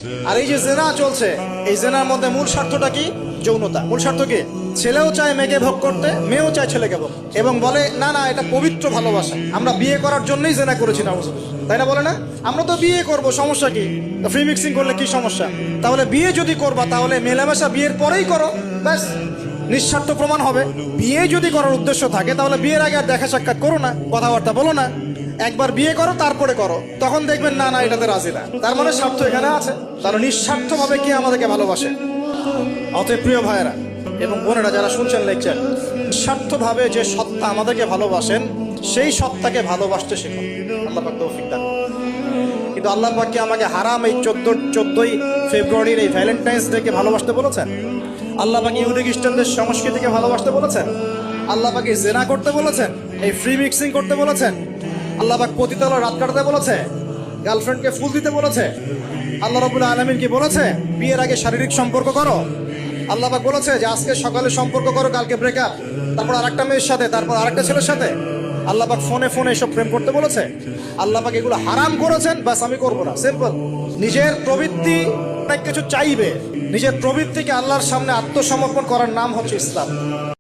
আর এই যে জেনা চলছে, এই জেনার মধ্যে মূল স্বার্থটা কি? যৌনতা। মূল স্বার্থ কি? ছেলেও চায় মেয়েকে ভোগ করতে, মেয়েও চায় ছেলেকে ভোগ, এবং বলে না না এটা পবিত্র ভালোবাসা, আমরা বিয়ে করার জন্যই জেনা করেছি না, তাই না? বলে না আমরা তো বিয়ে করব, সমস্যা কি? ফ্রি মিক্সিং করলে কি সমস্যা? তাহলে বিয়ে যদি করবা তাহলে মেলামেশা বিয়ের পরেই করো, ব্যাস নিঃস্বার্থ প্রমাণ হবে। বিয়ে যদি করার উদ্দেশ্য থাকে তাহলে বিয়ের আগে আর দেখা সাক্ষাৎ করো না, কথাবার্তা বলো না, একবার বিয়ে করো তারপরে করো, তখন দেখবেন না না এটাতে রাজি না, তার মানে স্বার্থ এখানে আছে। তাহলে নিঃস্বার্থ ভাবে কি আমাদেরকে ভালোবাসে? অতএব প্রিয় ভাইয়েরা এবং বোনেরা যারা শুনছেন লেকচার, নিঃস্বার্থ ভাবে যে সত্তা আমাদেরকে ভালোবাসেন সেই সত্তাকে ভালোবাসতে শিখুন। আল্লাহ পাক তৌফিক দান। কিন্তু আল্লাহ পাক কি আমাকে হারাম এই 14ই ফেব্রুয়ারির এই ভ্যালেন্টাইন্স ডেকে ভালোবাসতে বলেছেন? আল্লাহ পাক ইহুদি খ্রিস্টানদের সংস্কৃতিকে ভালোবাসতে বলেছেন? আল্লাহ পাক জেনা করতে বলেছেন? এই ফ্রি মিক্সিং করতে বলেছেন? আল্লাহ পাক পতিতালয় রাত কাটাতে বলেছে? গার্লফ্রেন্ডকে ফুল দিতে বলেছে? আল্লাহ রাব্বুল আলামিন কি বলেছে বিয়ের আগে শারীরিক সম্পর্ক করো? আল্লাহ পাক বলেছে যে আজকে সকালে সম্পর্ক করো, কালকে ব্রেকআপ, তারপর আরেকটা মেয়ের সাথে, তারপর আরেকটা ছেলের সাথে? আল্লাহ পাক ফোনে ফোনে এসব প্রেম করতে বলেছে? আল্লাহ পাক এগুলো হারাম করেছেন, বাস আমি করবো না, সিম্পল। নিজের প্রবৃত্তি অনেক কিছু চাইবে, নিজের প্রবৃত্তিকে আল্লাহর সামনে আত্মসমর্পণ করার নাম হচ্ছে ইসলাম।